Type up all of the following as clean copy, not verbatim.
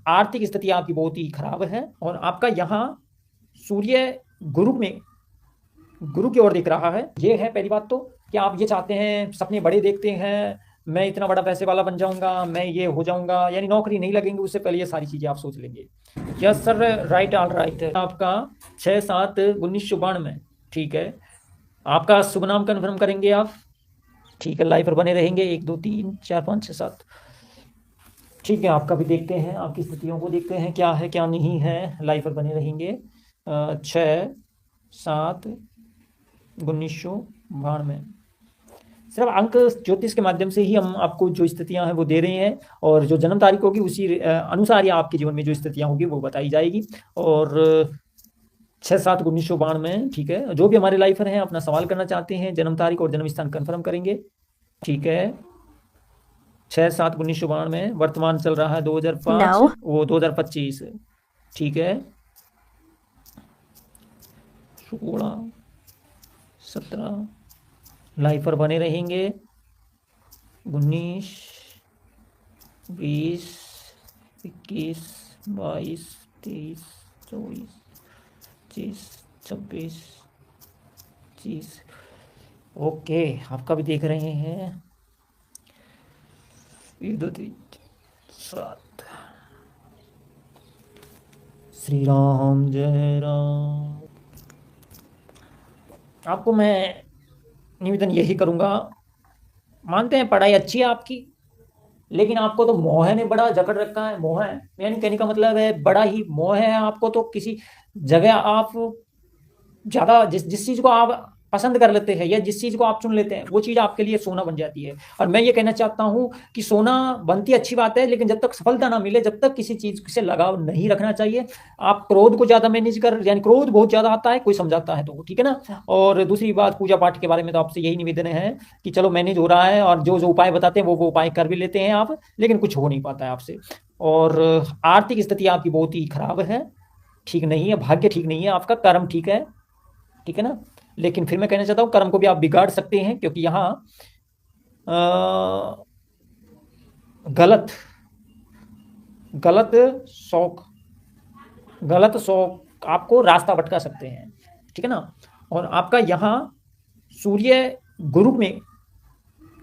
आर्थिक स्थिति आपकी बहुत ही खराब है और आपका यहाँ सूर्य गुरु में, गुरु की ओर दिख रहा है। ये है पहली बात तो कि आप ये चाहते हैं, सपने बड़े देखते हैं, मैं इतना बड़ा पैसे वाला बन जाऊंगा, मैं ये हो जाऊंगा, यानी नौकरी नहीं लगेंगे उससे पहले ये सारी चीजें आप सोच लेंगे। Yes sir, right, all right. आपका 6/7/1992, ठीक है। आपका शुभ नाम कन्फर्म करेंगे आप? ठीक है, लाइव पर बने रहेंगे। 1 2 3 4 5 6 7, ठीक है। आपका भी देखते हैं, आपकी स्थितियों को देखते हैं क्या है क्या नहीं है। लाइव पर बने रहेंगे। 6/7/1992। सिर्फ अंक ज्योतिष के माध्यम से ही हम आपको जो स्थितियां हैं वो दे रहे हैं, और जो जन्म तारीख होगी उसी अनुसार ही आपके जीवन में जो स्थितियां होगी वो बताई जाएगी। और 6/7/1992, ठीक है। जो भी हमारे लाइफर हैं अपना सवाल करना चाहते हैं, जन्म तारीख और जन्म स्थान कन्फर्म करेंगे, ठीक है। 6/7/1992, वर्तमान चल रहा है 2005, वो 2025, ठीक है। 16 17 लाइव पर बने रहेंगे। 19 20 21 22 23 24 25 26 25। ओके, आपका भी देख रहे हैं। 1 2 3 7। श्री राम जय राम। आपको मैं निवेदन यही करूंगा, मानते हैं पढ़ाई अच्छी है आपकी, लेकिन आपको तो मोह ने बड़ा जकड़ रखा है। मोह है यानी कहने का मतलब है बड़ा ही मोह है आपको। तो किसी जगह आप ज्यादा जिस चीज को आप पसंद कर लेते हैं या जिस चीज को आप चुन लेते हैं वो चीज आपके लिए सोना बन जाती है। और मैं ये कहना चाहता हूं कि सोना बनती अच्छी बात है, लेकिन जब तक सफलता ना मिले, जब तक किसी चीज से लगाव नहीं रखना चाहिए। आप क्रोध को ज्यादा मैनेज कर, यानी क्रोध बहुत ज्यादा आता है कोई समझाता है तो, ठीक है ना। और दूसरी बात, पूजा पाठ के बारे में तो आपसे यही निवेदन है कि चलो मैनेज हो रहा है, और जो जो उपाय बताते हैं वो उपाय कर भी लेते हैं आप, लेकिन कुछ हो नहीं पाता है आपसे। और आर्थिक स्थिति आपकी बहुत ही खराब है, ठीक नहीं है, भाग्य ठीक नहीं है, आपका कर्म ठीक है ना। लेकिन फिर मैं कहना चाहता हूं कर्म को भी आप बिगाड़ सकते हैं, क्योंकि यहां गलत गलत शौक गलत शौक आपको रास्ता भटका सकते हैं, ठीक है ना। और आपका यहाँ सूर्य गुरु में,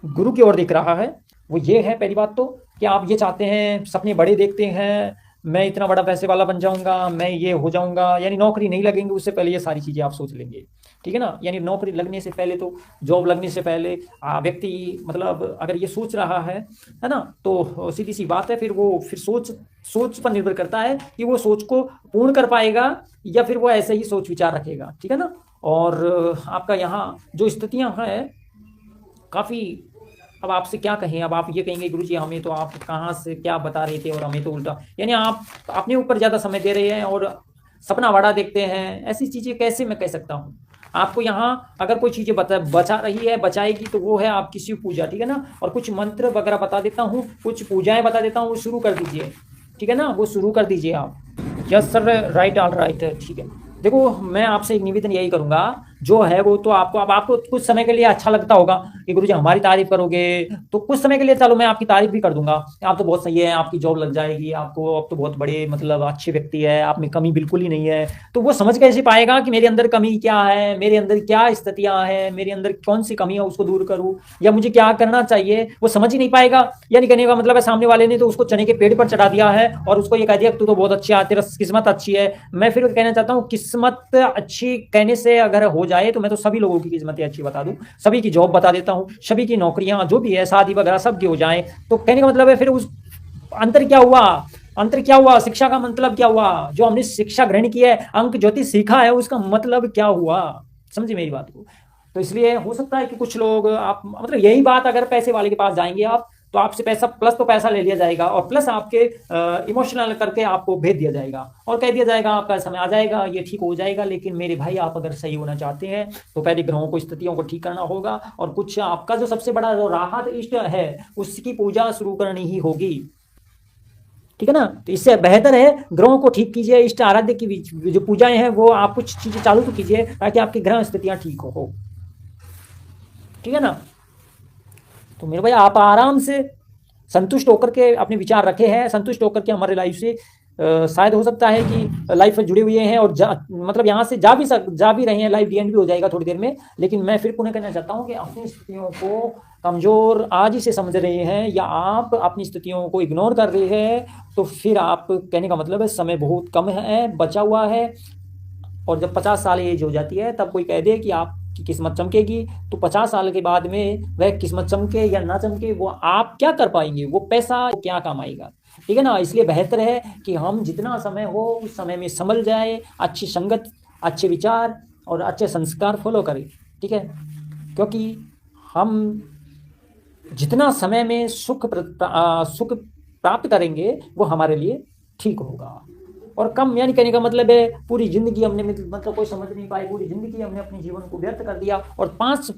गुरु की ओर दिख रहा है। वो ये है पहली बात तो कि आप ये चाहते हैं, सपने बड़े देखते हैं, मैं इतना बड़ा पैसे वाला बन जाऊंगा, मैं ये हो जाऊंगा, यानी नौकरी नहीं लगेंगे उससे पहले ये सारी चीजें आप सोच लेंगे, ठीक है ना। यानी नौकरी लगने से पहले, तो जॉब लगने से पहले व्यक्ति मतलब अगर ये सोच रहा है ना, तो सीधी सी बात है, फिर वो फिर सोच पर निर्भर करता है कि वो सोच को पूर्ण कर पाएगा या फिर वो ऐसे ही सोच विचार रखेगा, ठीक है ना। और आपका यहाँ जो स्थितियां हैं काफी, अब आपसे क्या कहें। अब आप ये कहेंगे गुरुजी हमें तो आप कहाँ से क्या बता रहे थे और हमें तो उल्टा, यानी आप अपने ऊपर ज्यादा समय दे रहे हैं और सपना बड़ा देखते हैं। ऐसी चीजें कैसे मैं कह सकता हूँ आपको। यहाँ अगर कोई चीजें बचा रही है, बचाएगी, तो वो है आपकी शिव पूजा, ठीक है ना। और कुछ मंत्र वगैरह बता देता हूँ, कुछ पूजाएं बता देता हूँ, शुरू कर दीजिए, ठीक है ना, वो शुरू कर दीजिए आप। Yes sir, right, all right, ठीक है। देखो, मैं आपसे एक निवेदन यही करूंगा, जो है वो तो आपको, अब आपको कुछ समय के लिए अच्छा लगता होगा कि गुरुजी हमारी तारीफ करोगे, तो कुछ समय के लिए चलो मैं आपकी तारीफ भी कर दूंगा, आप तो बहुत सही है, आपकी जॉब लग जाएगी, आपको अब तो बहुत बड़े मतलब अच्छे व्यक्ति है, आप में कमी बिल्कुल ही नहीं है। तो वो समझ कैसे पाएगा कि मेरे अंदर कमी क्या है, मेरे अंदर क्या स्थितियां हैं, मेरे अंदर कौन सी कमी है, उसको दूर करूं या मुझे क्या करना चाहिए, वो समझ ही नहीं पाएगा। यानी कहने का मतलब है सामने वाले ने तो उसको चने के पेड़ पर चढ़ा दिया है और उसको ये कह दिया तू तो बहुत अच्छा है, तेरा किस्मत अच्छी है। मैं फिर कहना चाहता हूँ किस्मत अच्छी कहने से अगर हो जाए तो मैं तो सभी लोगों की किस्मतें अच्छी बता दूं, सभी की जॉब बता देता हूं, सभी की नौकरियां जो भी है, शादी वगैरह सब की हो जाए। तो कहने का मतलब है फिर उस अंतर क्या हुआ, अंतर क्या हुआ, शिक्षा का मतलब क्या हुआ, जो हमने शिक्षा ग्रहण की है, अंक ज्योतिष सीखा है, उसका मतलब क्या हुआ, समझे मेरी बात को। तो इसलिए हो सकता है कि कुछ लोग आप मतलब यही बात अगर पैसे वाले के पास जाएंगे आप, तो आपसे पैसा प्लस तो पैसा ले लिया जाएगा और प्लस आपके इमोशनल करके आपको भेज दिया जाएगा और कह दिया जाएगा आपका समय आ जाएगा, ये ठीक हो जाएगा। लेकिन मेरे भाई, आप अगर सही होना चाहते हैं तो पहले ग्रहों को, स्थितियों को ठीक करना होगा, और कुछ आपका जो सबसे बड़ा जो राहत इष्ट है उसकी पूजा शुरू करनी ही होगी, ठीक है ना। तो इससे बेहतर है ग्रहों को ठीक कीजिए, इष्ट आराध्य की जो पूजाएं हैं वो आप कुछ चीजें चालू तो कीजिए ताकि आपकी ग्रह स्थितियां ठीक हो, ठीक है ना। तो मेरे भाई आप आराम से संतुष्ट होकर के अपने विचार रखे हैं, संतुष्ट होकर के हमारे लाइफ से शायद हो सकता है कि लाइफ में जुड़े हुए हैं और मतलब यहाँ से जा भी रहे हैं, लाइफ दी एंड भी हो जाएगा थोड़ी देर में। लेकिन मैं फिर पुनः कहना चाहता हूँ कि अपनी स्थितियों को कमजोर आज ही से समझ रहे हैं या आप अपनी स्थितियों को इग्नोर कर रहे हैं, तो फिर आप कहने का मतलब है समय बहुत कम है, बचा हुआ है। और जब 50 साल एज हो जाती है तब कोई कह दे कि आपकी किस्मत चमकेगी, तो 50 साल के बाद में वह किस्मत चमके या ना चमके, वो आप क्या कर पाएंगे, वो पैसा क्या काम आएगा। ठीक है ना। इसलिए बेहतर है कि हम जितना समय हो उस समय में संभल जाए, अच्छी संगत, अच्छे विचार और अच्छे संस्कार फॉलो करें। ठीक है, क्योंकि हम जितना समय में सुख प्राप्त करेंगे वो हमारे लिए ठीक होगा। और कम यानी कहने का मतलब है पूरी जिंदगी हमने मतलब कोई समझ नहीं पाए, पूरी जिंदगी हमने अपने जीवन को व्यर्थ कर दिया और 5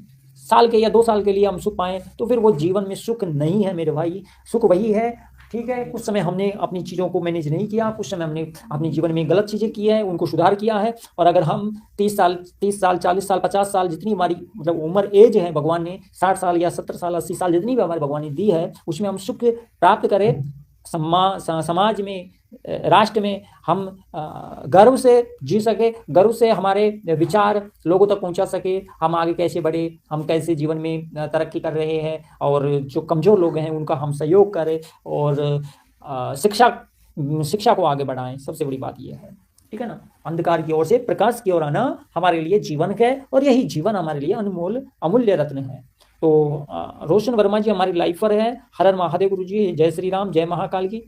साल के या 2 साल के लिए हम सुख पाए, तो फिर वो जीवन में सुख नहीं है मेरे भाई। सुख वही है, ठीक है, कुछ समय हमने अपनी चीज़ों को मैनेज नहीं किया, कुछ समय हमने अपने जीवन में गलत चीज़ें की है, उनको सुधार किया है। और अगर हम 30 साल 40 साल 50 साल जितनी हमारी मतलब उम्र एज है भगवान ने 60 साल या 70 साल 80 साल जितनी भी हमारे भगवान ने दी है, उसमें हम सुख प्राप्त करें, समाज में, राष्ट्र में हम गर्व से जी सके, गर्व से हमारे विचार लोगों तक पहुंचा सके, हम आगे कैसे बढ़े, हम कैसे जीवन में तरक्की कर रहे हैं, और जो कमज़ोर लोग हैं उनका हम सहयोग करें, और शिक्षा को आगे बढ़ाएं। सबसे बड़ी बात यह है, ठीक है ना। अंधकार की ओर से प्रकाश की ओर आना हमारे लिए जीवन है, और यही जीवन हमारे लिए अनमोल अमूल्य रत्न है। तो रोशन वर्मा जी हमारी लाइफर है। हर हर महादेव गुरु जी, जय श्री राम, जय महाकाल की।